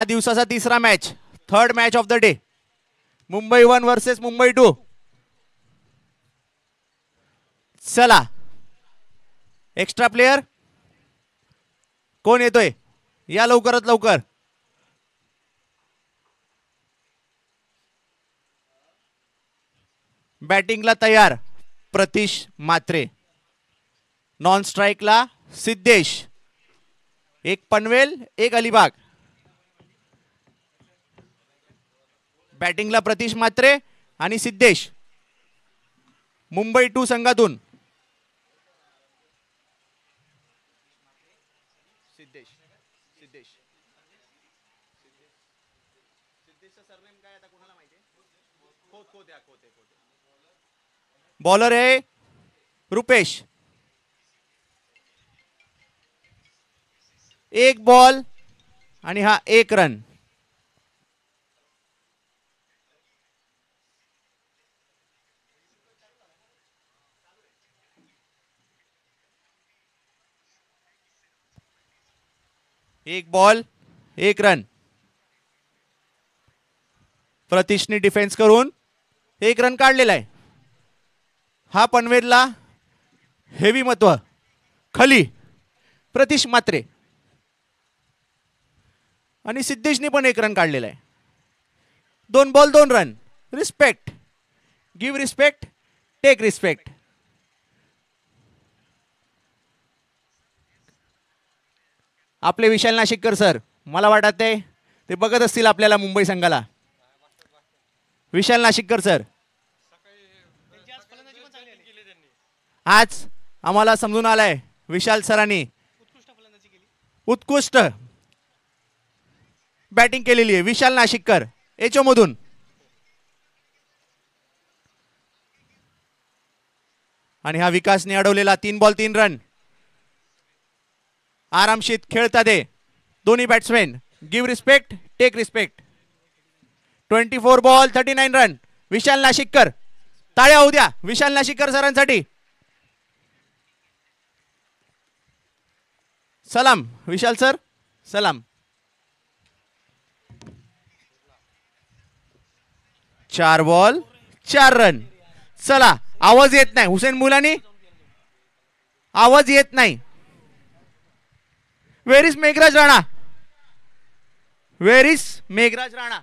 दिवसाचा तिसरा match, third match of the day, Mumbai 1 versus Mumbai 2. चला एक्स्ट्रा प्लेयर कोण येतोय, या लवकरात लवकर. बॅटिंगला तयार प्रतीश म्हात्रे, नॉन स्ट्राइकला सिद्धेश, एक पनवेल एक अलिबाग. बॅटिंगला प्रतीश म्हात्रे आणि सिद्धेश मुंबई 2 संघातून. बॉलर आहे रुपेश. एक बॉल आणि हा एक रन. एक बॉल एक रन. प्रतीशने डिफेन्स करून एक रन काढलेला आहे. हा पनवेलला हेवी महत्व. खाली प्रतीश म्हात्रे आणि सिद्धेशने पण एक रन काढलेला आहे. 2 ball 2 run. Respect, give respect, take respect. आपले विशाल नाशिककर सर, मला वाटत आहे ते बघत असतील आपल्याला मुंबई संघाला. विशाल नाशिककर सर, आज आम्हाला समजून आलाय विशाल सरांनी उत्कृष्ट बॅटिंग केलेली आहे. विशाल नाशिककर एचओ मधून. आणि हा विकासने अडवलेला 3 बॉल 3 रन. आरामशीत खेळतात ते दोन्ही batsman. Give respect, take respect. 24 ball 39 run. Vishal Nashikkar, टाळ्या होऊ द्या विशाल नाशिककर सरांसाठी. सलाम विशाल सर, सलाम. 4 बॉल 4 रन. चला आवाज येत नाही हुसेन मुलानी, आवाज येत नाही. Where is Meghraj Rana, where is Meghraj Rana.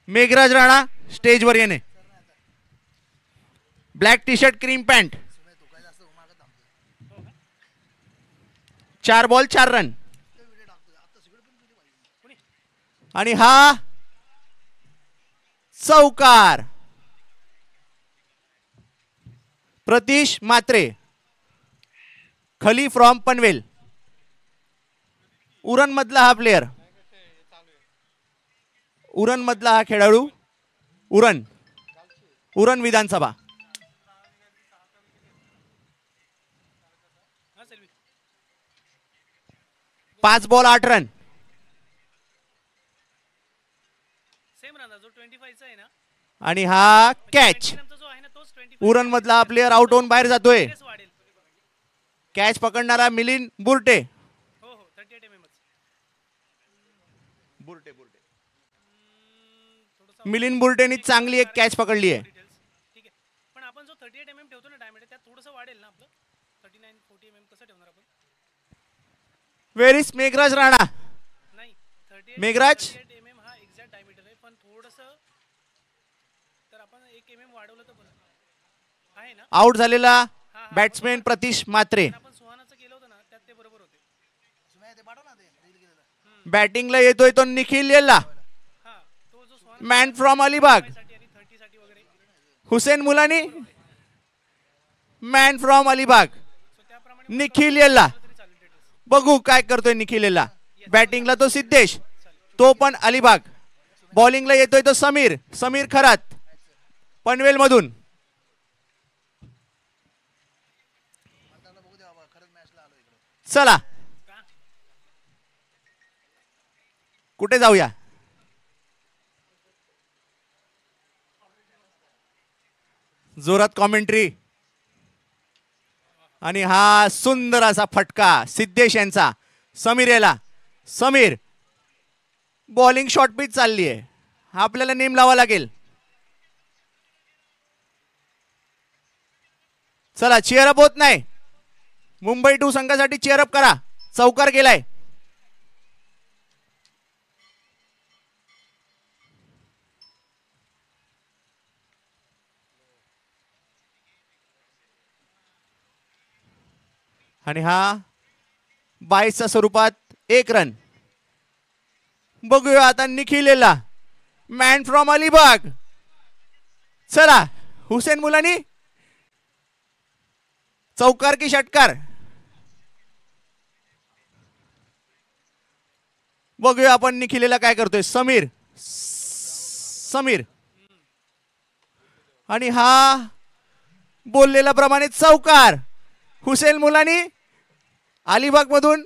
Meghraj Rana स्टेजवर येणे. Black T shirt cream pant. 4 ball 4 run. आणि हा चौकार. प्रतीश म्हात्रे, खली फ्रॉम पनवेल. उरण मधला हा प्लेयर, उरण मधला हा खेळाडू. उरण, उरण विधानसभा. पाच बॉल 8 रन. आणि हा कॅच. उरण मधला प्लेयर आउट होऊन बाहेर जातोय. कॅच पकडणारा मिलिंद बुरटे. मिलिंद बुरटेनी चांगली एक कॅच पकडली आहे. पण आपण जो 38 mm ठेवतो ना डायमंड, त्यात थोडंसं वाढेल ना आपलं. 39 40 mm कसं ठेवणार आपण? वेर इज मेघराज राणा. नाही 38 मेघराज 38 mm हा एक्झॅक्ट डायमीटर आहे, पण थोडंसं तर आपण 1 mm वाढवलं तर बरं आहे ना. आउट झालेला बॅट्समॅन प्रतीश म्हात्रे. आपण सुहानाचं केलं होतं ना, त्यात ते बरोबर होते. बॅटिंगला येतोय तो Nikhil Yella, man from Alibaug. Hussain Mulani, man from Alibaug. Nikhil Yella, बघू काय करतोय निखिल येल्ला. बॅटिंगला तो सिद्धेश, तो पण अलिबाग. बॉलिंगला येतोय तो समीर, समीर खरात पनवेल मधून. चला कुठे जाऊया. जोरात कॉमेंट्री. आणि हा सुंदर असा फटका सिद्धेश यांचा समीर याला. समीर बॉलिंग शॉर्ट पिच चालली आहे, आपल्याला नेम लावा लागेल. चला चेअरअप होत नाही, मुंबई 2 संघासाठी चेअरअप करा. चौकार गेलाय. आणि हा 22च्या स्वरूपात 1 रन. बघूया आता निखिलला, मॅन फ्रॉम अलिबाग. चला हुसेन मुलानी चौकार की षटकार बघूया आपण निखिलला काय करतोय. समीर समीर आणि हा बोललेल्या प्रमाणे चौकार. हुसेन मुलानी अलिबाग मधून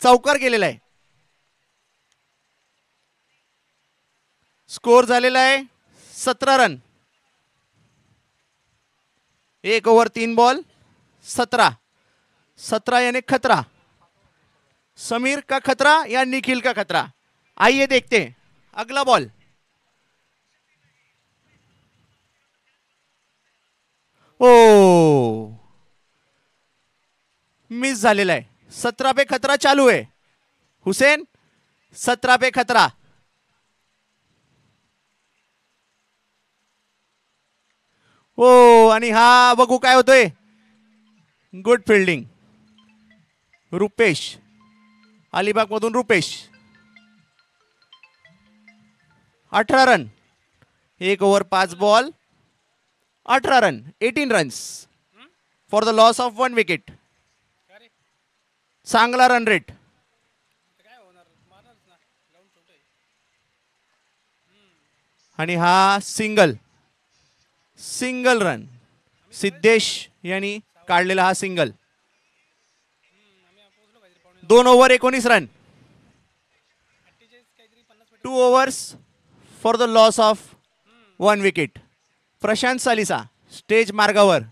चौकार केलेला आहे. स्कोर झालेला आहे 17 रन. 1 ओव्हर 3 बॉल 17 यानी खतरा. समीर का खतरा या निखिल का खतरा, आइए देखते हैं. अगला बॉल. ओ मिस झालेला आहे. 17 पे खतरा चालू आहे. हुसेन 17 पे खतरा. हो आणि हा बघू काय होतोय. Good fielding. रुपेश अलिबाग मधून Rupesh. 18 run. 1 over 5 ball 18 run. 18 runs for the loss of 1 wicket. चांगला रन रेट. आणि हा सिंगल रन. सिद्धेश यांनी काढलेला हा single. 2 over 19 run. 2 overs for the loss of 1 wicket. Prashant Salisa stage मार्गावर.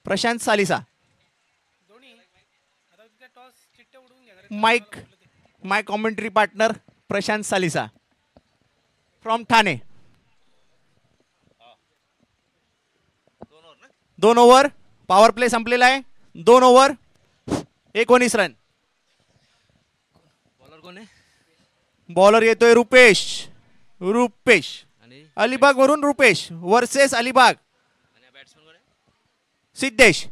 Prashant Salisa. My commentary partner Prashant Salisa from Thane. 2 over power play संपलेला आहे. 2 over 19 run. Bowler कोण आहे? बॉलर येतोय रुपेश. अलिबाग वरून रुपेश वर्सेस अलिबाग. बॅट्समन कोण आहे? सिद्धेश.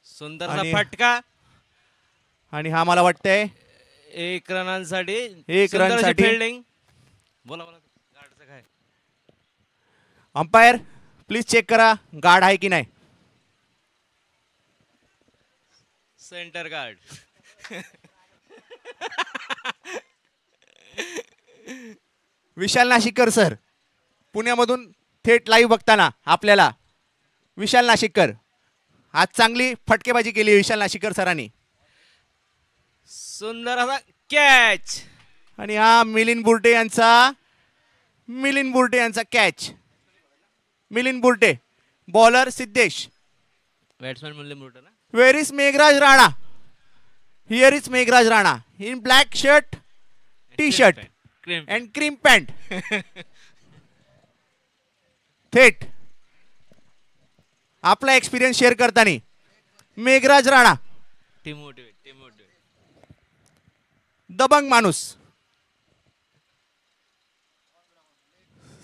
सुंदरसा आणि- फटका. आणि हा मला वाटतंय 1 रनांसाठी. 1 रनसाठी. फिल्डिंग. बोला बोला गार्डचं काय? अंपायर प्लीज चेक करा गार्ड आहे की नाही. Centre guard. विशाल नाशिककर सर पुण्यामधून थेट लाईव्ह बघताना आपल्याला. विशाल नाशिककर आज चांगली फटकेबाजी केली विशाल नाशिककर सरांनी. सुंदर असा कॅच. आणि हा मिलिंद बुर्टे यांचा catch. Milind Burte. Bowler Siddhesh. Batsman म्हणले मोठं ना. Where is Meghraj Rana. Here is Meghraj Rana in black shirt T shirt and cream pant. थेट आपला एक्सपिरियन्स शेअर करताना मेघराज राणा. Team motivate. दबंग माणूस.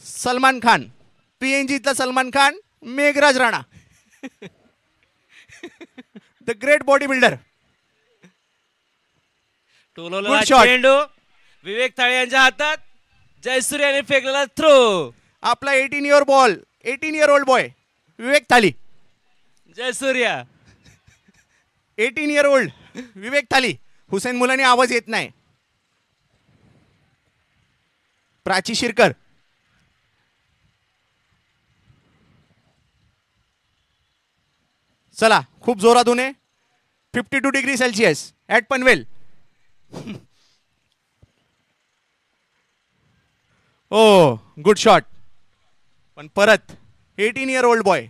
सलमान खान पीएनजीतला Salman Khan. Meghraj Rana the great body builder. टोलवला Good shot. चेंडू विवेक थाळे यांच्या हातात. जयसूर्य यांनी फेकलेला थ्रो. आपला 18 इयर ओल्ड बॉय विवेक थाली. जयसूर्य 18 इयर ओल्ड विवेक थाली. हुसेन मुलांनी आवाज येत नाही. प्राची शिरकर. चला खूप जोरात होणे. 52°C at Panvel. Oh good shot. पण परत 18-year-old बॉय,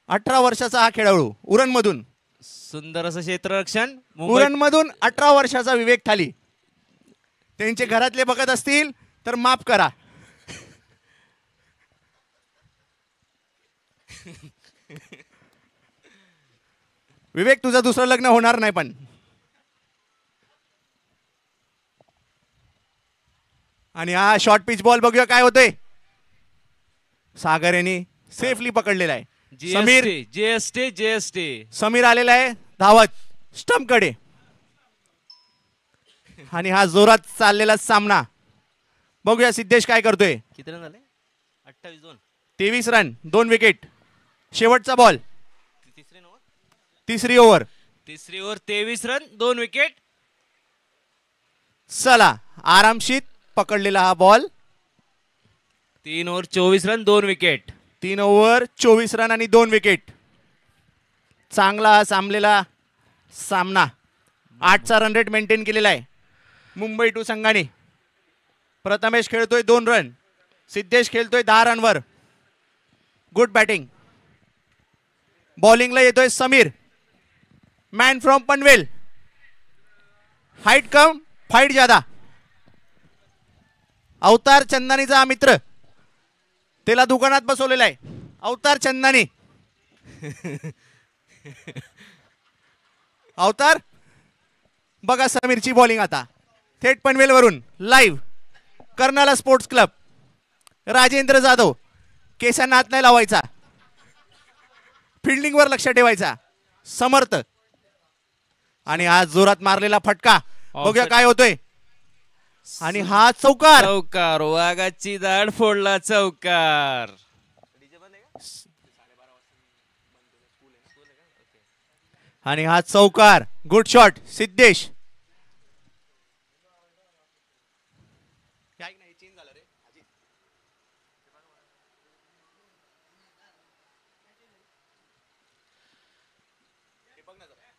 18 वर्षाचा हा खेळाडू उरणमधून. सुंदर असं क्षेत्ररक्षण. मुंबई उरणमधून 18 वर्षाचा विवेक थाली. त्यांचे घरातले बघत असतील तर माफ करा. विवेक तुझं दुसरं लग्न होणार नाही. पण आणि हा शॉर्ट पिच बॉल बघूया काय होतोय. सागर यांनी सेफली पकडलेला आहे. समीर जीएसटी समीर आलेला आहे धावत स्टंप कडे. आणि हा जोरात चाललेला सामना बघूया सिद्धेश काय करतोय. किती रन झाले? 28-2. 23 रन 2 विकेट. शेवटचा बॉल तिसरी ओव्हर 23 रन 2 विकेट. चला आरामशीत पकडलेला हा ball. 3 over 24 run 2 wicket. 3 over 24 run आणि 2 विकेट. चांगला सामलेला सामना. 8चा रन रेट मेंटेन केलेला आहे मुंबई टू संघाने. प्रथमेश खेळतोय 2 रन. सिद्धेश खेळतोय 10 रनवर. Good batting. बॉलिंगला येतोय Sameer, man from Panvel. Height come fight ज्यादा. अवतार चंदानीचा हा मित्र, त्याला दुकानात बसवलेला आहे. अवतार चंदानी. अवतार बघा समीरची बॉलिंग आता थेट पनवेलवरून live. Karnala sports club. Rajendra Jadhav. केसांना हात नाही लावायचा. फिल्डिंगवर लक्ष ठेवायचा. समर्थ. आणि हा जोरात मारलेला फटका बघूया काय होतोय. आणि हा चौकार. चौकार. वाघाची दाढ फोडला चौकार. आणि हा चौकार. Good shot Siddhesh.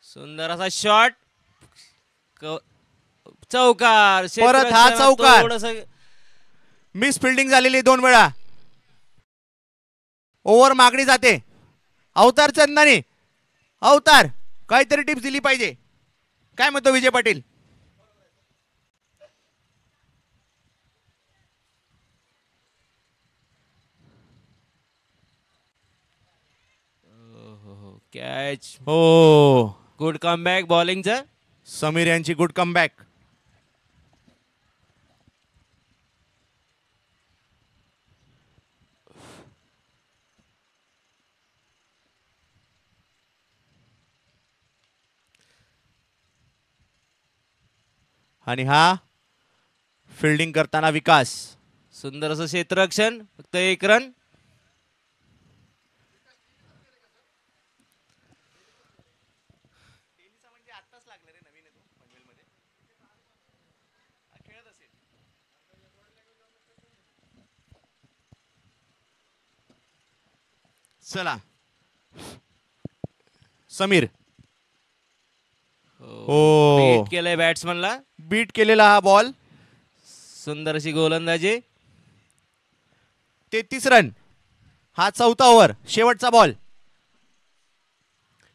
सुंदर असा शॉट. चौकार. परत हा चौकार. थोडंसं मिस फिल्डिंग झालेली 2 वेळा. ओव्हर मागणी जाते. अवतार चंदानी. अवतार काहीतरी टिप्स दिली पाहिजे. काय म्हणतो विजय पाटील. कॅच. हो गुड कमबॅक बॉलिंगचं. समीर यांची गुड कमबॅक. आणि हा फिल्डिंग करताना विकास. सुंदर असं क्षेत्ररक्षण. फक्त 1 रन. चला समीर. बीट केलंय बॅट्समनला. बीट केलेला हा बॉल. सुंदर अशी गोलंदाजी. 33 रन. हा 4था ओव्हर शेवटचा ball.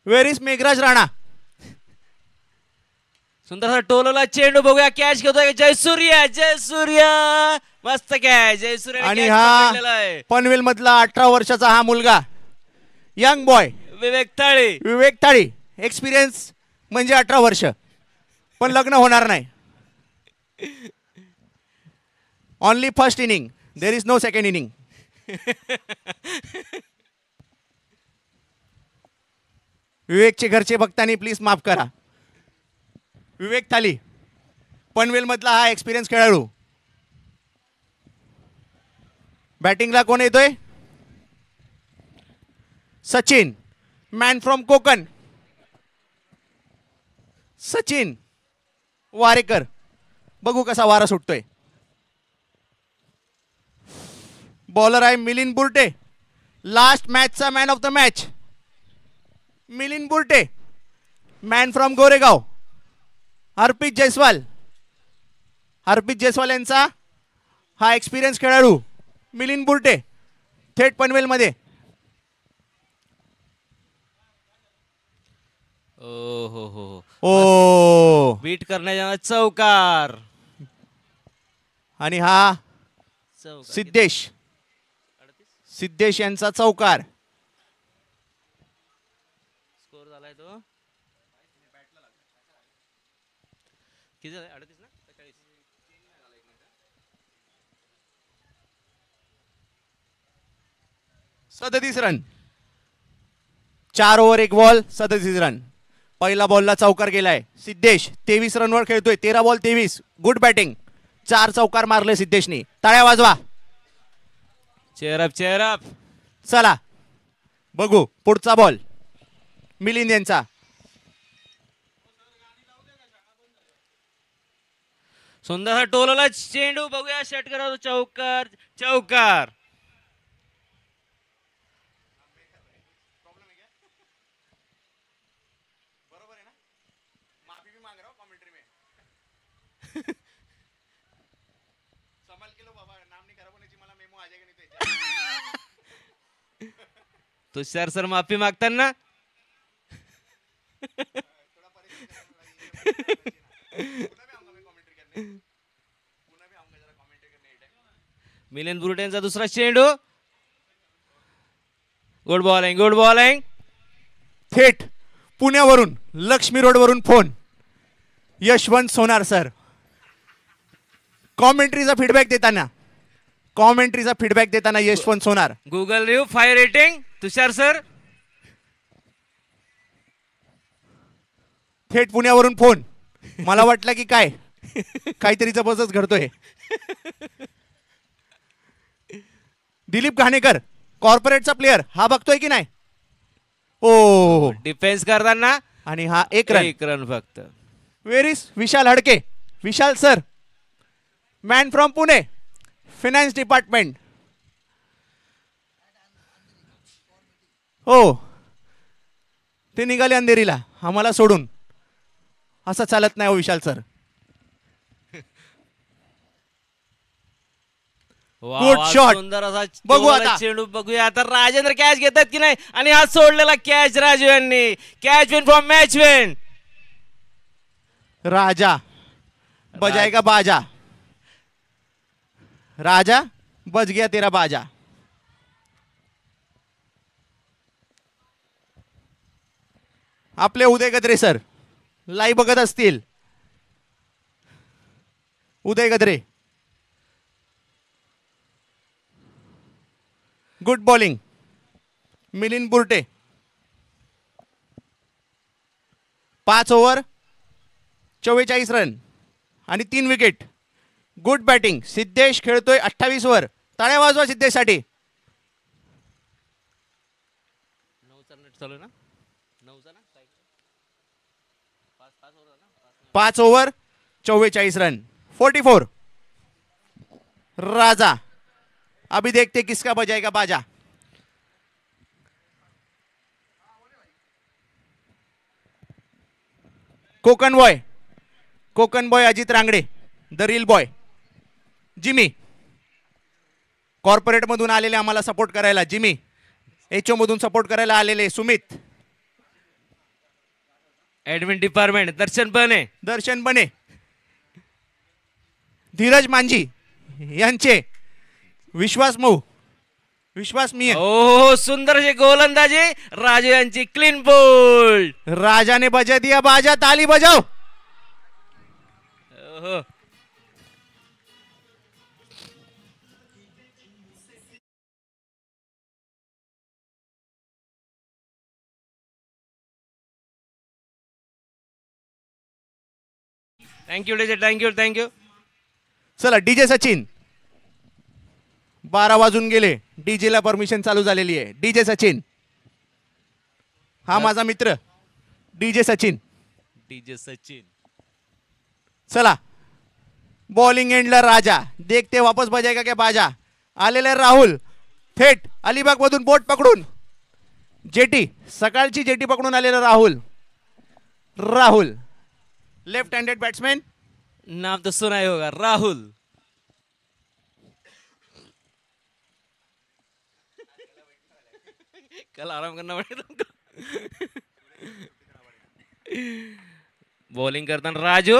Where is Meghraj Rana. सुंदर असा टोलला चेंडू बघूया. कॅच घेतोय जयसूर्या. जयसूर्या मस्त कॅच. जयसूर्या. आणि हा पनवेल मधला 18 वर्षाचा हा मुलगा यंग बॉय विवेक थाळी. विवेक थाळी. एक्सपिरियन्स म्हणजे 18 वर्ष पण लग्न होणार नाही. Only first inning. There is no second inning. विवेकचे घरचे बघताना प्लीज माफ करा. विवेक थाली पनवेल मधला हा एक्सपिरियन्स खेळाडू. बॅटिंगला कोण येतोय. Sachin, man from Konkan. सचिन वारेकर. बघू कसा वारा सुटतोय. बॉलर आहे मिलिंद बुर्टे. लास्ट मॅचचा man of the match Milind Burte. Man from Goregaon Harpreet Jaiswal. Harpreet Jaiswal यांचा हा एक्सपिरियन्स खेळाडू मिलिंद बुरटे थेट पनवेलमध्ये. ओ हो हो ओ बीट करण्याच्या चौकार. आणि हा चौकार सिद्धेश सिद्धेश यांचा चौकार. स्कोर झालाय तो किती झालाय 38 ना 40. 37 रन. 4 over 1 ball 37 run. पहिला बॉलला चौकार गेलाय. सिद्धेश 23 रनवर खेळतोय. 13 बॉल 23. Good batting. 4 चौकार मारले सिद्धेशनी. टाळ्या वाजवा. Chair up. चला बघू पुढचा बॉल मिलिंद यांचा. सुंदर टोलला चेंडू बघूया षटकार करा चौकार चौकार. तुषार सर माफी मागताना मिलिंद बुरटे यांचा दुसरा चेंडू. Good bowling. थेट पुण्यावरून लक्ष्मी रोडवरून फोन यशवंत सोनार सर. कॉमेंट्रीचा फीडबॅक देताना यशवंत सोनार. गुगल रिव्ह्यू 5 रेटिंग तुषार सर. थेट पुण्यावरून फोन. मला वाटलं की काय काहीतरी जबरदस्त घडतोय. दिलीप घाणेकर कॉर्पोरेटचा प्लेअर हा बघतोय की नाही. ओ डिफेन्स करताना आणि हा एक रन फक्त. Where is Vishal Hadke. Vishal sir man from Pune finance department. हो ते निघाले अंधेरीला आम्हाला सोडून. असं चालत नाही हो विशाल सर. Good shot. सुंदर असा बघू आता. चेंडू बघूया आता राजेंद्र कॅच घेतात की नाही. आणि हा सोडलेला कॅच राजू यांनी. Catch win from match win. राजा बजाएगा बाजा. राजा बज गया तेरा बाजा. आपले उदय गद्रे सर लाईव्ह बघत असतील. Uday Gadre good bowling. Milind Burte 5 over 44 run आणि 3 विकेट. Good batting. सिद्धेश खेळतोय 28 वर. टाळ्या वाजवा सिद्धेशसाठी. 5 ओव्हर 44 रन 44. राजा अभी देखते किसका बजाएगा बाजा. Konkan boy Ajit Rangde the reel boy. जिमी कॉर्पोरेट मधून आलेले आम्हाला सपोर्ट करायला. जिमी एचओ मधून सपोर्ट करायला आलेले. सुमित ऍडमिन डिपार्टमेंट दर्शन बने. धीरज मांझी यांचे विश्वास मी. ओ सुंदर अशी गोलंदाजी राजू यांची. Clean bowled. राजाने बजा दिया बाजा. ताली बजाव. Thank you DJ. थँक्यू. चला डीजे सचिन. 12 वाजून गेले. डीजे ला परमिशन चालू झालेली आहे. डीजे सचिन हा माझा मित्र. डीजे सचिन. चला बॉलिंग एंडला राजा. देखते वापस बजाएगा क्या बाजा. आलेले राहुल थेट अलिबाग मधून बोट पकडून. जेटी सकाळची जेटी पकडून आलेला Rahul. Rahul, left handed batsman. नाम तो सुना ही होगा, राहुल. कल आराम करना पड़ेगा तुमको. बॉलिंग करताना राजू,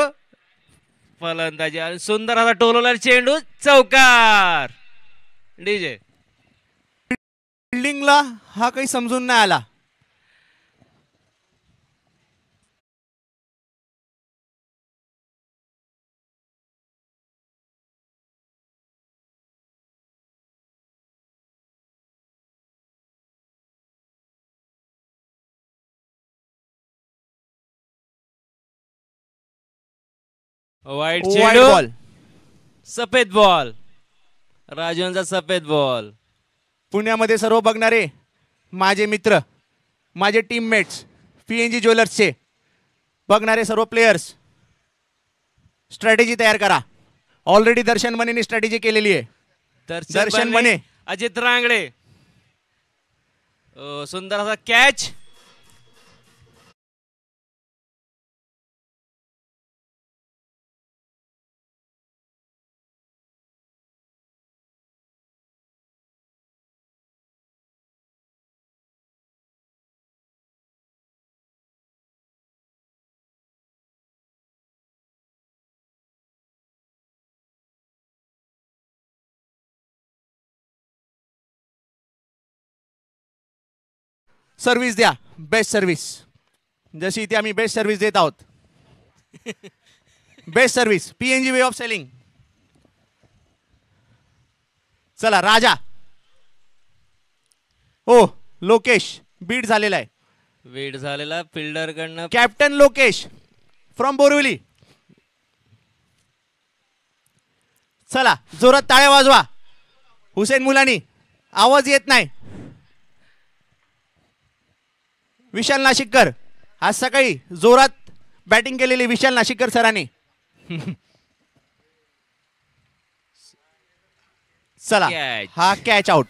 फलंदाजी आणि सुंदर असा टोलवला चेंडू, चौकार. डीजे फिल्डिंगला हा काही समजून नाही आला. वाईट वाईड चेंडू, बॉल. सफेद बॉल. राजूंचा सफेद बॉल. पुण्यामध्ये सर्व बघणारे माझे मित्र, माझे टीममेट्स, PNG ज्वेलर्सचे बघणारे सर्व प्लेयर्स, स्ट्रॅटेजी तयार करा. ऑलरेडी दर्शन मनेने स्ट्रॅटेजी केलेली आहे. दर्शन मने, अजित रांगडे. सुंदर असा कॅच. सर्व्हिस द्या, बेस्ट सर्व्हिस. जशी इथे आम्ही बेस्ट सर्व्हिस देत आहोत. Best service, PNG way of selling. चला राजा. हो, लोकेश बीट झालेला आहे. वेट झालेला फिल्डर कडनं. Captain Lokesh from Borivali. चला जोरात टाळ्या वाजवा. हुसेन मुलानी, आवाज येत नाही. विशाल नाशिककर, आज सकाळी जोरात बॅटिंग केलेली विशाल नाशिककर सरांनी. चला Catch. हा कॅच आउट.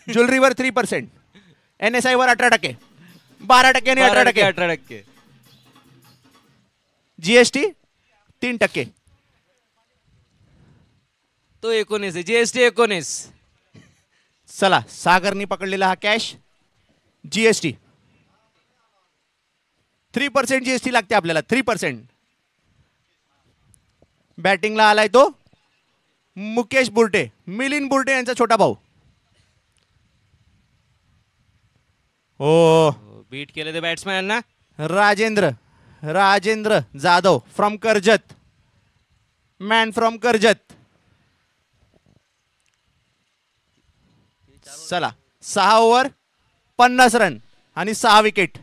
ज्वेलरीवर 3%, NSI वर 18%, 12% आणि 18%, 18%. GST 3%. तो 19 आहे, GST 19. चला सागरनी पकडलेला हा कॅश. GST 3% GST लागते आपल्याला. 3%. बॅटिंगला आलाय तो मुकेश बुर्टे, मिलिंद बुर्टे यांचा छोटा भाऊ. हो, बीट केले ते बॅट्समॅन ना. Rajendra Jadhav from Karjat, man from Karjat. चला 6 ओव्हर 50 रन आणि 6 wicket.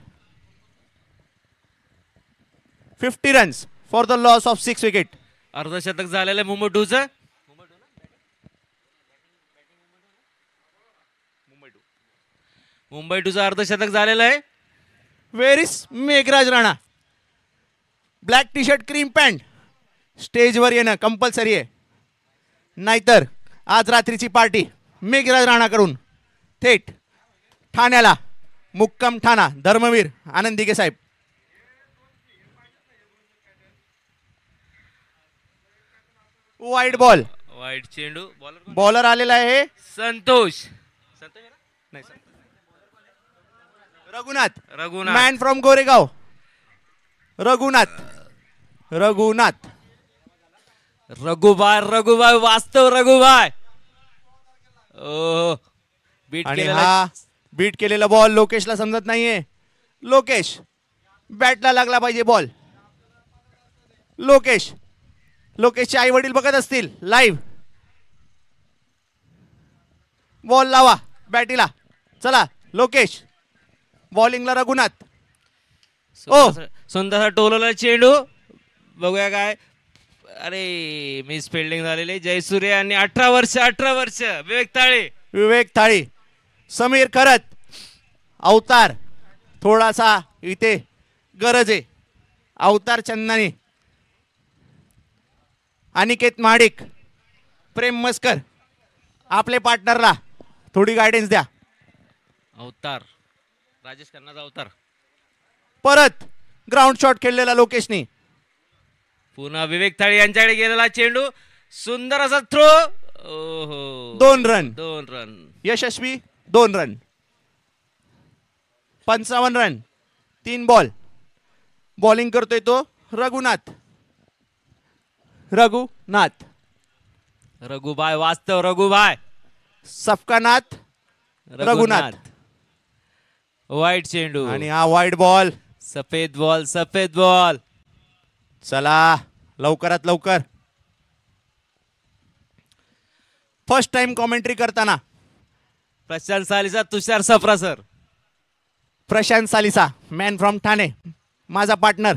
50 runs for the loss of 6 wicket. अर्धशतक झालेलं आहे मुंबई टूचं. मुंबई टूचं अर्धशतक झालेलं आहे. Where is Meghraj Rana. Black T shirt, cream pant. स्टेजवर येणं कंपल्सरी आहे, नाहीतर आज रात्रीची पार्टी मेघराज राणाकडून थेट ठाण्याला. मुक्काम ठाणा, धर्मवीर आनंद दिघे साहेब. वाईट बॉल. वाईट चेंडू. बॉलर आलेला आहे संतोष. रघुनाथ, रघुनाथ. Man from Goregaon. रघुनाथ रघुबाय वास्तव रघुबाय. ओ बीट आणि केलेला. हा बीट केलेला बॉल लोकेशला समजत नाहीये. लोकेश बॅटला लागला पाहिजे बॉल. लोकेशचे आई वडील बघत असतील लाईव्ह. बॉल लावा बॅटीला. चला लोकेश. बॉलिंगला रघुनाथ. सुंदर टोलला चेंडू. बघूया काय. अरे मिस फिल्डिंग झालेली. जयसूर्य आणि 18 वर्ष विवेक थाळी. समीर खरत. अवतार थोडासा इथे गरज आहे. अवतार चंदानी अनिकेत महाडिक, प्रेम मस्कर, आपले पार्टनरला थोडी गायडन्स द्या. अवतार राजेश खन्नाचा अवतार. परत ग्राउंड शॉट खेळलेला लोकेशनी. पुन्हा विवेक थाळी यांच्याकडे गेलेला चेंडू. सुंदर असा थ्रो. ओहो 2 रन. 2 रन. यशस्वी 2 रन. 55 run 3 ball. बॉलिंग करतोय तो रघुनाथ. रघुभाई वास्तव. रघुभाई. सफकानाथ रघुनाथ. वाईट चेंडू. आणि हा वाईट बॉल. सफेद बॉल. सफेद बॉल. चला लवकरात लवकर. फर्स्ट टाइम कॉमेंट्री करताना प्रशांत सालीचा Tushar Safra sir. Prashant Salisa, man from Thane, माझा पार्टनर.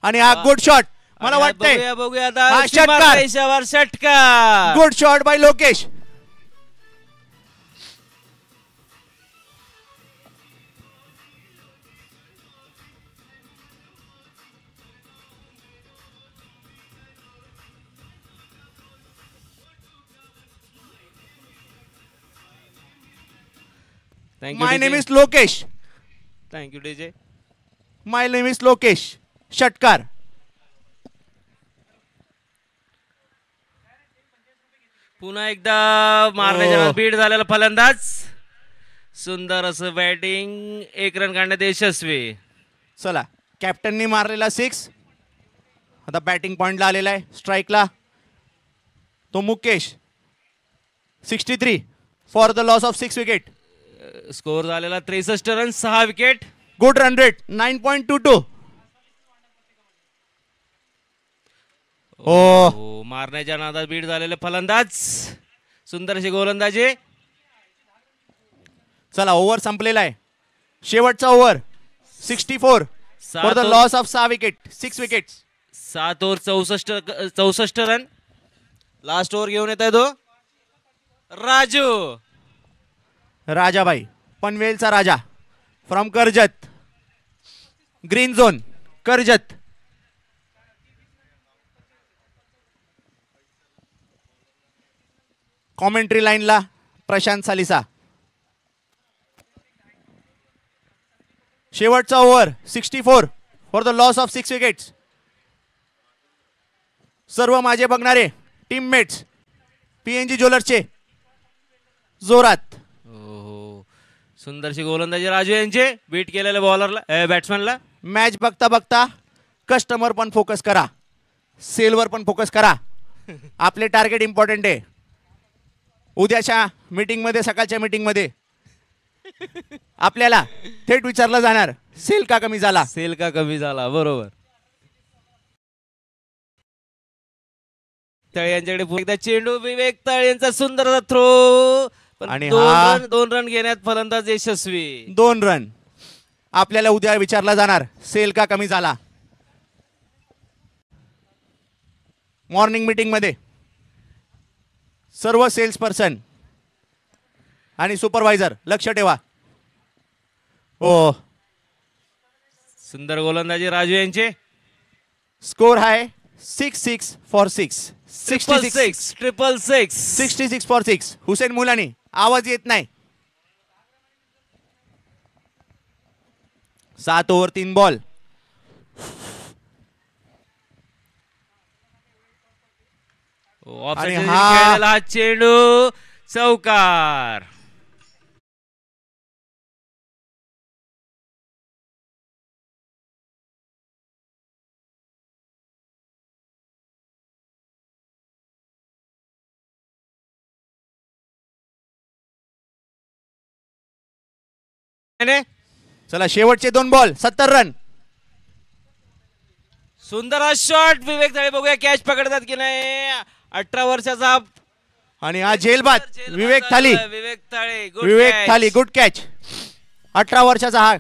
आणि हा गुड शॉट. मला वाटतंय बघूया हा षटकार. षटकार. Good shot bye Lokesh. My name is Lokesh. Thank you DJ. My name is Lokesh. षटकार. पुन्हा एकदा मारण्याच्या बीड झालेला फलंदाज. सुंदर असं बॅटिंग. 1 रन काढण्यात यशस्वी. चला कॅप्टननी मारलेला 6. आता बॅटिंग पॉइंटला आलेला आहे. स्ट्राईकला तो Mukesh. 63 for the loss of 6 wicket. Score झालेला 63 run 6 wicket. Good run rate 9.22. हो मारण्याच्या नादात बीड झालेले फलंदाज. सुंदर अशी गोलंदाजी. चला ओव्हर संपलेला आहे. शेवटचा over. 64 for the loss of 6 wicket. 6 wicket. 7 over 64 run. Last over घेऊन येत आहे तो राजू. राजाबाई पनवेलचा राजा from Karjat. Green zone Karjat. Commentary लाईनला प्रशांत सालिसा. शेवटचा over 64 for the loss of 6 wickets. सर्व माझे बघणारे टीममेट्स पीएनजी ज्वेलर्सचे जोरात. सुंदरशी गोलंदाजी राजू यांचे. बीट केलेल्या बॉलरला बॅट्समॅनला. मॅच बघता बघता कस्टमर पण फोकस करा, सेलवर पण फोकस करा. आपले टार्गेट इम्पॉर्टंट आहे. उद्याच्या मीटिंग मध्ये, सकाळच्या मीटिंग मध्ये आपल्याला थेट विचारलं जाणार सेल का कमी झाला. सेल का कमी झाला. बरोबर. तळे यांच्याकडे पुन्हा एकदा चेंडू. विवेक तळे यांचा सुंदर थ्रो. आणि 2 रन घेण्यात फलंदाज यशस्वी. 2 रन. आपल्याला उद्या विचारला जाणार सेल का कमी झाला. मॉर्निंग मीटिंग मध्ये सर्व सेल्स पर्सन आणि सुपरवायझर लक्ष ठेवा. ओ सुंदर गोलंदाजी राजू यांचे. स्कोर आहे 66 फॉर 6. 66 666 फॉर 6. हुसेन मुलानी आवाज येत नाही. 7 ओव्हर 3 बॉल. आणि हा चेंडू चौकार. चला शेवटचे 2 बॉल 70 रन. सुंदर हा शॉट. विवेक थाळी बघूया कॅच पकडतात की नाही. 18 वर्षाचा. आणि हा जेलबाद विवेक थाली. विवेक थाली गुड कॅच. 18 वर्षाचा हा.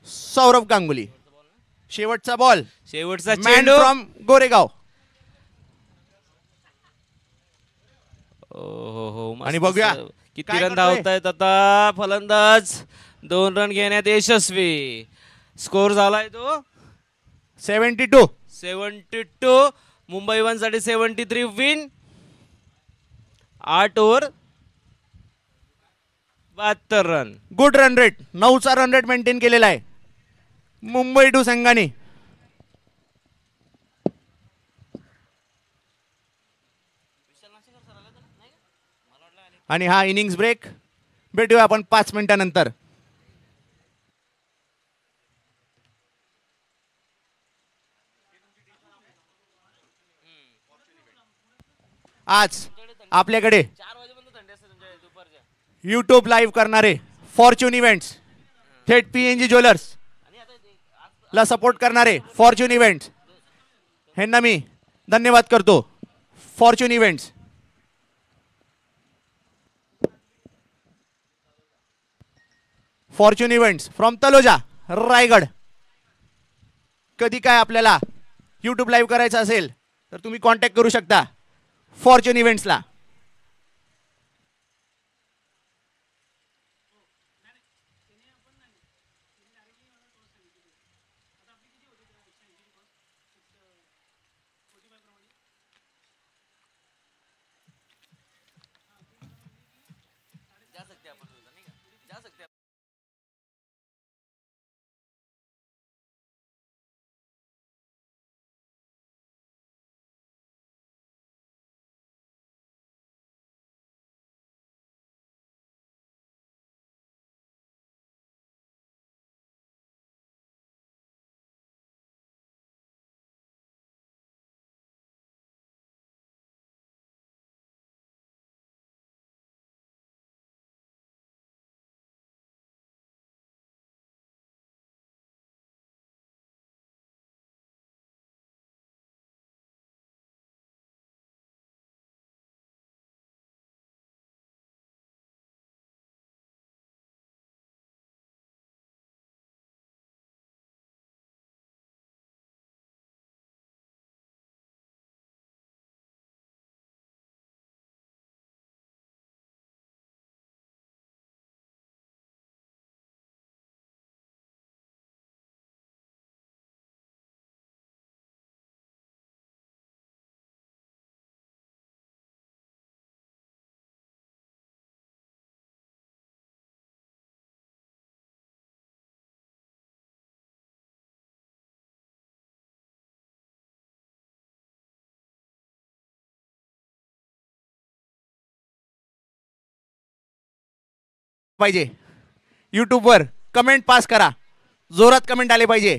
सौरभ गांगुली. शेवटचा बॉल शेवटचा मॅन चेंडू. फ्रॉम गोरेगाव. हो आणि बघूया किती काय रन करतोय? धावतायत आता फलंदाज. 2 रन घेण्यात यशस्वी. स्कोर झालाय तो 72. 72. मुंबई साठी 73 win. 8 over 72 run. Good run rate. 9चा रन रेट मेंटेन केलेला आहे मुंबई टू संघाने. आणि हा इनिंग्स ब्रेक. भेटूया आपण 5 मिनिटानंतर. आज आपल्याकडे यूट्यूब लाईव्ह करणारे फॉर्च्यून इव्हेंट्स, थेट PNG ज्वेलर्स ला सपोर्ट करणारे फॉर्च्यून इव्हेंट्स ह्यांना मी धन्यवाद करतो. Fortune events. Fortune events from Taloja Raigad. कधी काय आपल्याला यूट्यूब लाईव्ह करायचं असेल तर तुम्ही कॉन्टॅक्ट करू शकता फॉर्च्यून इव्हेंट्सला. पाहिजे यूट्यूबवर कमेंट पास करा. जोरात कमेंट आले पाहिजे.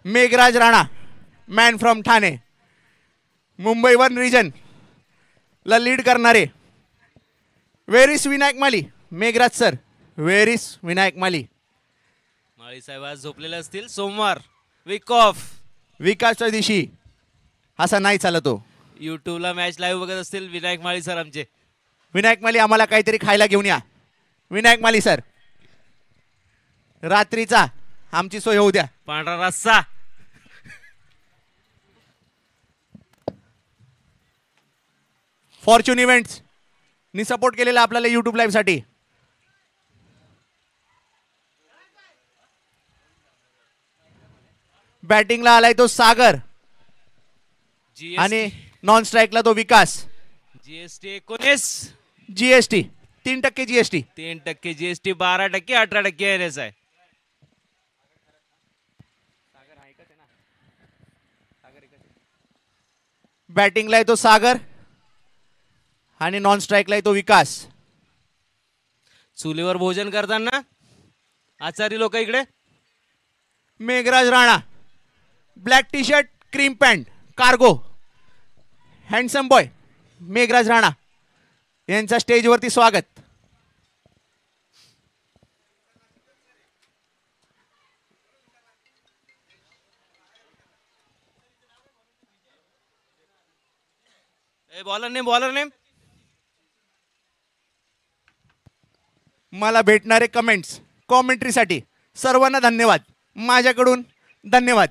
Meghraj Rana man from Thane. Mumbai 1 region ला लीड करणारे. Where's Vinayak Mali. Meghraj sir, where's Vinayak Mali. Mali साहेब आज झोपलेले असतील. सोमवार वीक ऑफ. विकासच्या दिवशी असा नाही चालत हो. युट्यूबला मॅच लाईव्ह बघत असतील विनायक माळी सर आमचे. विनायक माली आम्हाला काहीतरी खायला घेऊन या. विनायक माली सर, रात्रीचा आमची सोय होऊ द्या. पांढरा रस्सा. फॉर्च्यून इव्हेंट्स नी सपोर्ट केलेला आपल्याला यूट्यूब लाईव्ह साठी. बॅटिंगला आलाय तो सागर आणि नॉन स्ट्राईकला तो Vikas. GST 19. GST 3% GST. 3% GST, 12%, 18% NS आहे. बॅटिंगला आहे तो सागर आणि नॉन स्ट्राईकला आहे तो विकास. चुलीवर भोजन करताना आचारी लोक इकडे. Meghraj Rana black T shirt, cream pant, cargo. Handsome boy Meghraj Rana यांचा स्टेजवरती स्वागत. Bowler name. मला भेटणारे कमेंट्स कॉमेंट्रीसाठी सर्वांना धन्यवाद. माझ्याकडून धन्यवाद.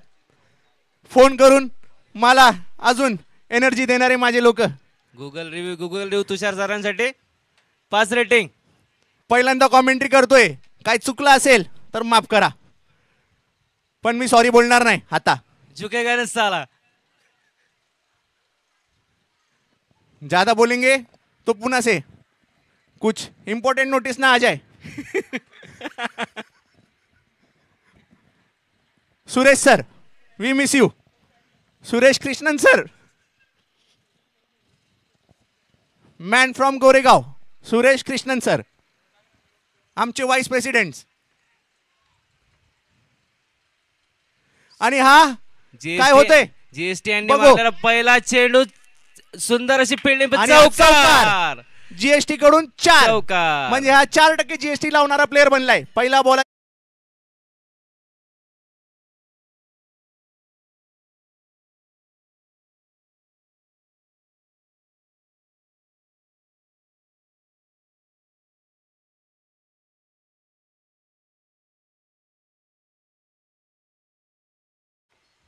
फोन करून मला अजून एनर्जी देणारे माझे लोक. गुगल रिव्ह्यू तुषार सरांसाठी 5 रेटिंग. पहिल्यांदा कॉमेंट्री करतोय, काय चुकलं असेल तर माफ करा, पण मी सॉरी बोलणार नाही आता. झुकेगा नहीं साला. ज्यादा बोलेंगे तो पुन्हा से कुछ इंपॉर्टेंट नोटिस ना आ जाए. Suresh sir, we miss you. Suresh Krishnan sir, man from Goregaon. Suresh Krishnan sir आमचे वाईस प्रेसिडेंट. आणि हा काय होतंय जीएसटी यांनी बघू. मारलेला पहिला चेंडू, सुंदर अशी फिल्डिंग, आणि हा चौकार. जीएसटी कडून 4, चौकार. म्हणजे हा 4% जीएसटी लावणारा प्लेअर बनलाय. पहिला बॉल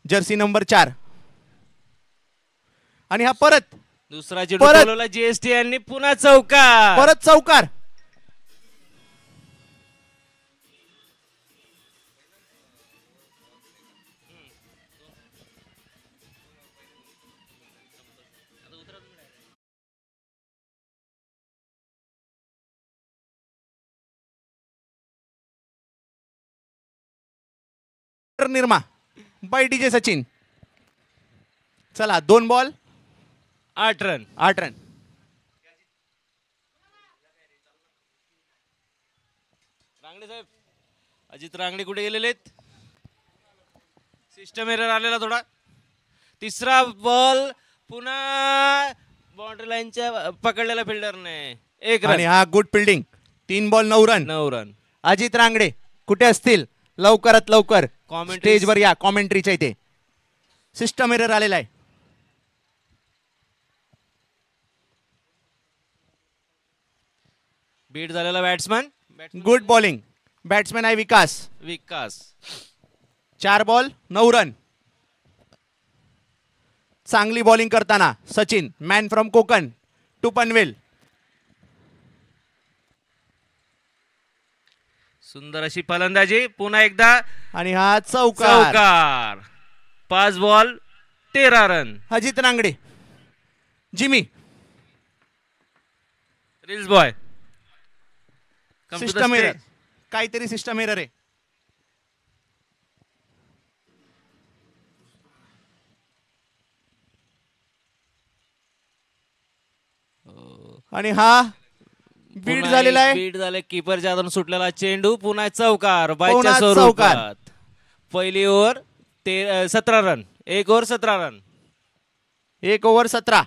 जर्सी नंबर 4. आणि हा परत दुसरा चेंडू परत. बोलवला जीएसटी यांनी, पुन्हा चौकार. परत चौकार. Nirma by DJ Sachin. चला 2 बॉल 8 रन. 8 रन. रांगडे साहेब, अजित रांगडे कुठे गेलेले आहेत? सिस्टम एरर आलेला थोडा. तिसरा बॉल पुन्हा बाउंड्री लाईनच्या पकडलेला फिल्डरने. 1 आणि रन. हा good fielding. 3 ball 9 run. 9 run. Ajit Rangde कुठे असतील लवकरात लवकर Commentary- स्टेजवर या. कॉमेंट्रीच्या इथे सिस्टम एरर आलेला आहे. बीट झालेला बॅट्समन गुड बॉलिंग. बॅट्समॅन आहे विकास. विकास. 4 ball 9 run. चांगली बॉलिंग करताना Sachin, man from Konkan to Panvel. सुंदर अशी फलंदाजी पुन्हा एकदा. आणि हा चौकार. चौकार. 5 बॉल 13 रन. अजित रांगडे. जिमी रिल्स बॉय. System error. काहीतरी सिस्टम एरर आहे. आणि हा बीट झालेला आहे. बीट झाले. कीपरच्या हातून सुटलेला चेंडू, पुन्हा चौकार. पुन्हा बायच्या चौकार. स्वरूपात. पहिली over 17 run. 1 over 17 run. 1 over 17.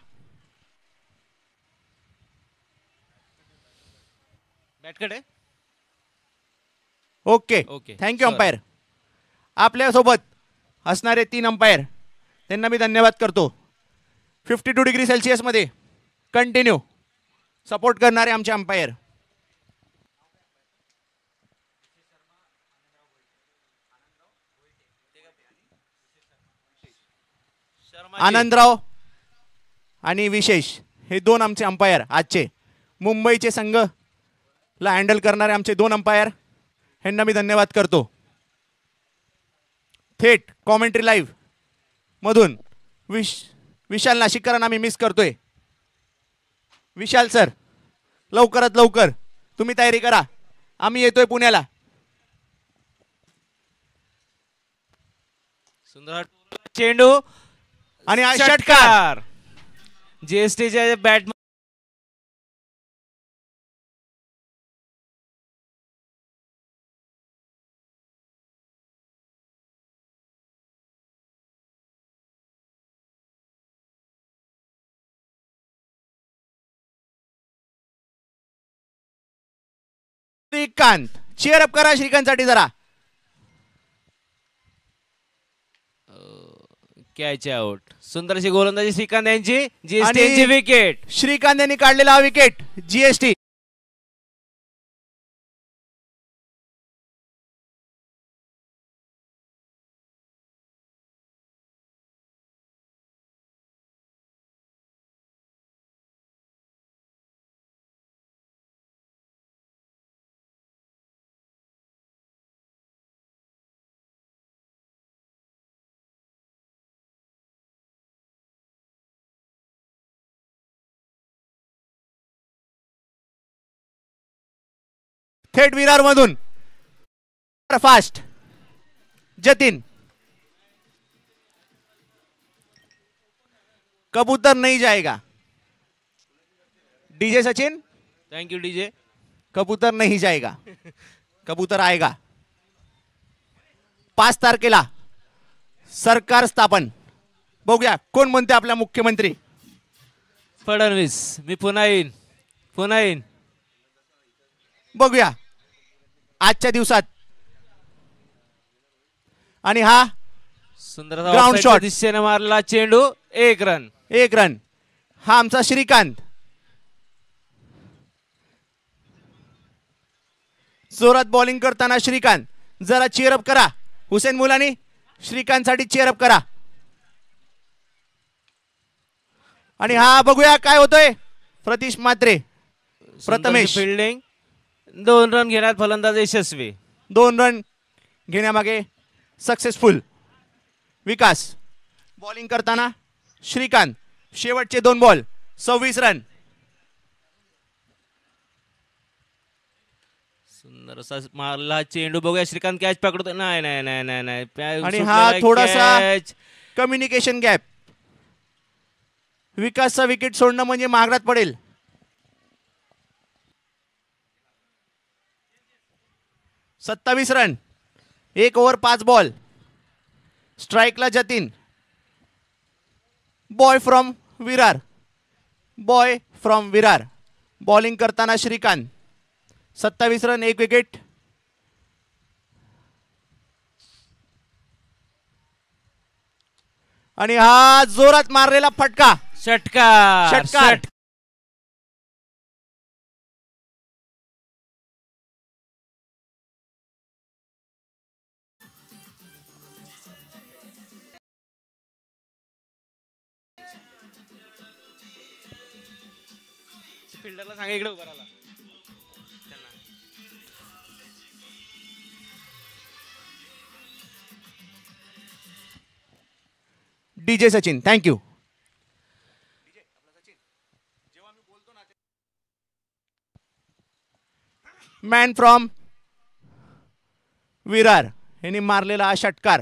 बॅटकडे. Okay okay. Thank you umpire. आपल्यासोबत असणारे 3 अंपायर त्यांना मी धन्यवाद करतो. 52 डिग्री सेल्सिअस मध्ये कंटिन्यू सपोर्ट करणारे आमचे अंपायर. आनंदराव आणि विशेष हे 2 आमचे अंपायर आजचे. मुंबईचे संघला हँडल करणारे आमचे 2 अंपायर, ह्यांना मी धन्यवाद करतो. थेट कॉमेंट्री लाईव्ह मधून विशाल नाशिककरांना मी मिस करतोय. विशाल सर लवकरात लवकर तुम्ही तयारी करा, आम्ही येतोय पुण्याला. सुंदर चेंडू आणि हा षटकार. षटकार. जीएसटीच्या बॅट श्रीकांत. चीअर अप करा श्रीकांतसाठी जरा. Catch out. सुंदर अशी गोलंदाजी श्रीकांत यांची. जीएसटी आणि यांची विकेट. श्रीकांत यांनी काढलेला हा विकेट जीएसटी थेट विरार मधून फास्ट जतीन. कबूतर नहीं जाएगा. DJ Sachin, thank you DJ. कबूतर नहीं जाएगा, कबूतर आएगा. 5 तारखेला सरकार स्थापन. बघूया कोण म्हणते आपला मुख्यमंत्री. फडणवीस. मी पुन्हा येईन, पुन्हा येईन. बघूया आजच्या दिवसात. आणि हा सुंदर Ground shot. दिशेने मारला चेंडू. 1 रन. 1 रन. हा आमचा श्रीकांत. जोरात बॉलिंग करताना श्रीकांत. जरा चेअरअप करा हुसेन मुलानी. श्रीकांत साठी चेअरअप करा. आणि हा बघूया काय होतोय. प्रतीश म्हात्रे, प्रथमेश. फिल्डिंग. 2 रन घेण्यात फलंदाज यशस्वी. 2 रन घेण्यामागे सक्सेसफुल. विकास बॉलिंग करताना श्रीकांत. शेवटचे 2 बॉल 26 रन. सुंदर असा मारला चेंडू. बघूया श्रीकांत कॅच पकडतो. नाही नाही नाही नाही नाही. आणि सुटलेला हा थोडासा catch. Communication gap. विकासचा विकेट सोडणं म्हणजे महागात पडेल. सत्तावीस रन. 1 over 5 ball. स्ट्राईकला Jatin. Boy from Virar. Boy from Virar. Bowling करताना श्रीकांत. 27 run 1 wicket. आणि हा जोरात मारलेला फटका. षटकार. षटकार. फिल्डरला सांगा इकडे उभा राहा. DJ Sachin thank you. Man from Virar यांनी मारलेला हा षटकार.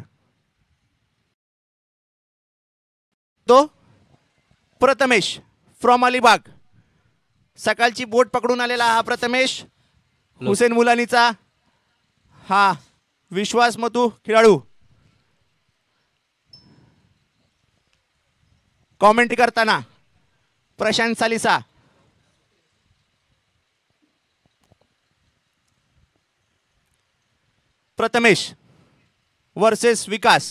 तो प्रथमेश फ्रॉम अलिबाग. सकाळची बोट पकडून आलेला हा प्रथमेश. हुसेन मुलानीचा हा विश्वासमतू खेळाडू. कॉमेंट्री करताना प्रशांत सालिसा. प्रथमेश वर्सेस विकास.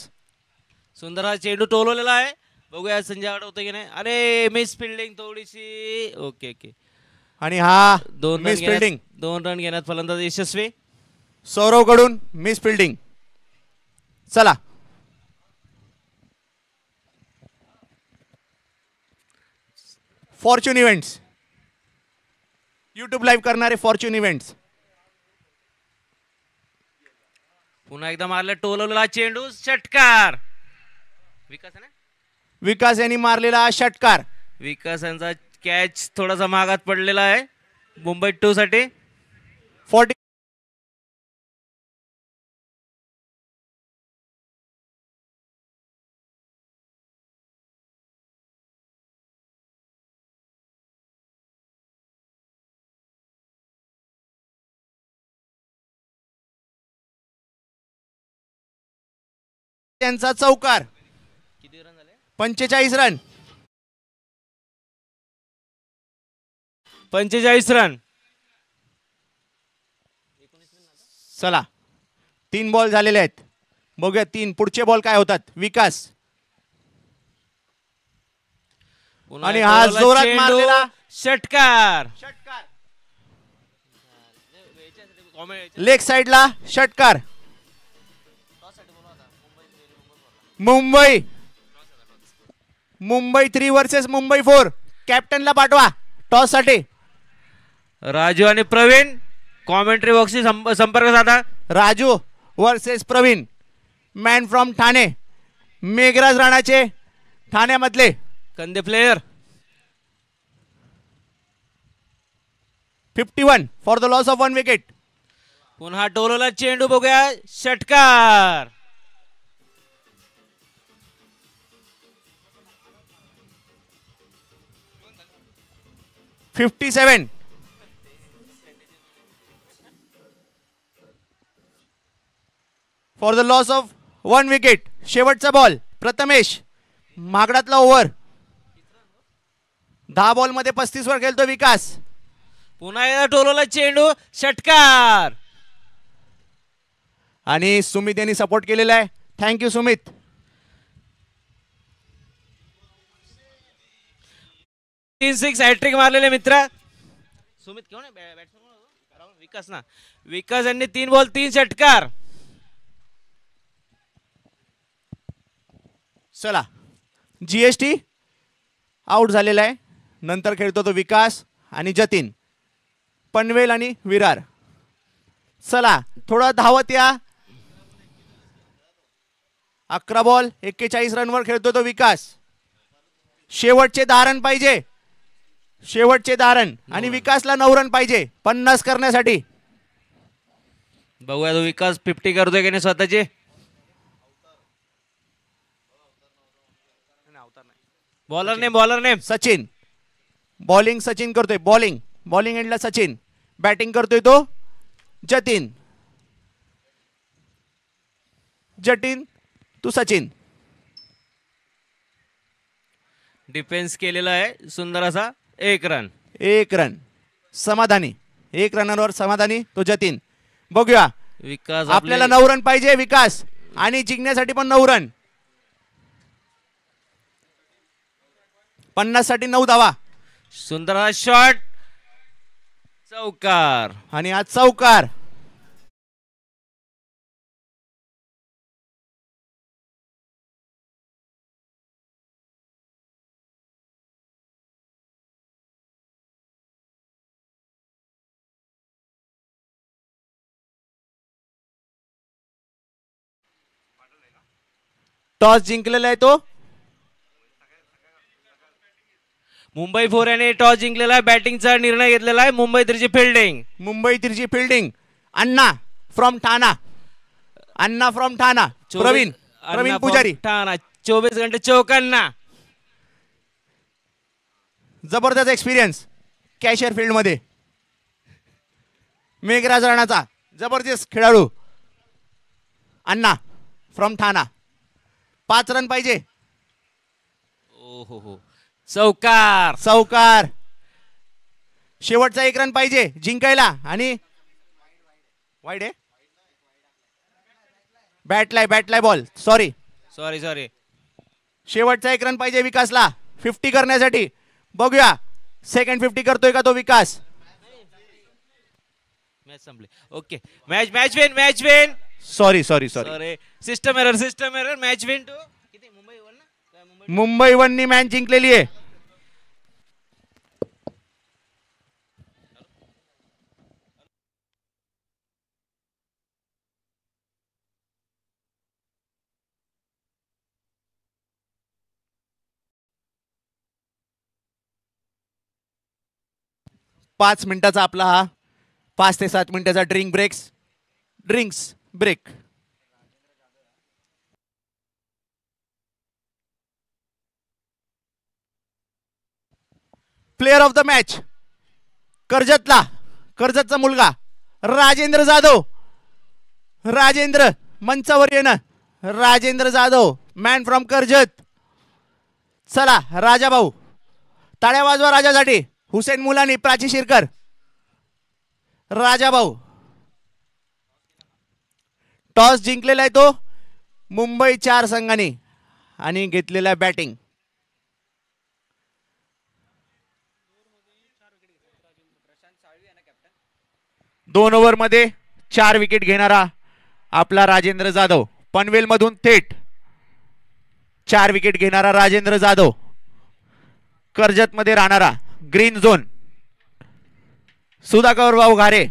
सुंदर हा चेंडू टोलवलेला आहे. बघूया संजय आठवतो की नाही. अरे मिस फिल्डिंग थोडीशी. Okay okay. आणि हा 2 मिस फिल्डिंग. 2 रन घेण्यात फलंदाज यशस्वी. सौरव कडून मिस फिल्डिंग. चला फॉर्च्यून इव्हेंट्स. यूट्यूब लाईव्ह करणारे फॉर्च्यून इव्हेंट्स. पुन्हा एकदा मारला टोलवलेला चेंडू. षटकार. विकास आहे ना. विकास यांनी मारलेला हा षटकार. विकास यांचा कॅच थोडासा महागात पडलेला आहे मुंबई 2 साठी. 40. त्यांचा चौकार. किती रन झाले. 45 रन. 45 रन. चला 3 बॉल झालेले आहेत. बघूया 3 पुढचे बॉल काय होतात. विकास पुन्हा आणि एक हा टोलवला जोरात चेंडू. मारलेला षटकार. लेग साइडला षटकार. मुंबई 3 वर्सेस मुंबई 4. कॅप्टनला पाठवा टॉस साठी. राजू आणि प्रवीण कॉमेंट्री बॉक्सशी संपर्क साधा. Raju versus Praveen. Man from Thane. Meghraj राणाचे ठाण्यामधले कंदे player. 51 for the loss of 1 wicket. पुन्हा टोलला चेंडू, बघूया षटकार. 57. For the loss of 1 wicket. शेवटचा बॉल प्रथमेश. मागडातला ओव्हर. 10 बॉल मध्ये 35 वर खेळतो विकास. पुन्हा एकदा टोलला चेंडू, षटकार. आणि सुमित यांनी सपोर्ट केलेला आहे. थँक्यू सुमित. तीन 6 हॅट्रिक मारलेले मित्र. सुमित कोण आहे बॅट्समन? विकास ना. विकास यांनी 3 बॉल 3 षटकार. चला जीएसटी आउट झालेला आहे. नंतर खेळतो तो विकास आणि जतीन. पनवेल आणि विरार. चला थोडं धावत या. 11 बॉल 41 रनवर खेळतो तो विकास. शेवटचे 10 रन पाहिजे. शेवटचे 10 रन. आणि विकासला 9 रन पाहिजे 50 करण्यासाठी. बघूया तो विकास 50 करतोय की नाही स्वतःचे. Bowler name Sachin. Bowling Sachin करतोय. बॉलिंग एंडला सचिन. बॅटिंग करतोय तो जतीन. तू सचिन. डिफेन्स केलेला आहे सुंदर असा. 1 रन. 1 रन समाधानी. 1 रनवर समाधानी तो जतीन. बघूया विकास आपल्याला 9 रन पाहिजे विकास. आणि जिंकण्यासाठी पण 9 रन. 50 साठी 9 धावा. सुंदर हा शॉट, चौकार. आणि आज चौकार. टॉस जिंकलेला आहे तो मुंबई 4 याने टॉस जिंकलेला आहे. बॅटिंगचा निर्णय घेतलेला आहे. मुंबई तिरची फिल्डिंग. अण्णा फ्रॉम ठाणा. प्रवीण पुजारी. ठाणा 24 घंटे 54. जबरदस्त एक्सपिरियन्स कॅशियर फील्ड मध्ये. मेघराज राणाचा जबरदस्त खेळाडू. अण्णा फ्रॉम ठाणा. 5 रन पाहिजे. हो चौकार. शेवटचा 1 रन पाहिजे जिंकायला. आणि वाईड आहे. बॅटलाय बॉल. सॉरी. शेवटचा 1 रन पाहिजे विकासला 50 करण्यासाठी. बघूया सेकंड 50 करतोय का तो विकास. मॅच संपली. Okay match win. Sorry system error. Match win to किती? मुंबई 1 नी मॅच जिंकलेली आहे. पाच मिनिटाचा आपला हा 5 ते 7 मिनिटाचा drinks break. Player of the match कर्जतचा मुलगा राजेंद्र जाधव. मंचावर येणं. Rajendra Jadhav man from Karjat. चला राजा भाऊ टाळ्या वाजवा राजासाठी. हुसेन मुलानी, प्राची शिरकर. राजा भाऊ. टॉस जिंकलेला आहे तो मुंबई 4 संघाने आणि घेतलेला बॅटिंग. दोन ओव्हर मध्ये 4 विकेट घेणारा आपला राजेंद्र जाधव. पनवेल मधून थेट 4 विकेट घेणारा राजेंद्र जाधव. कर्जत मध्ये राहणारा ग्रीन झोन सुधाकर भाऊ घारे.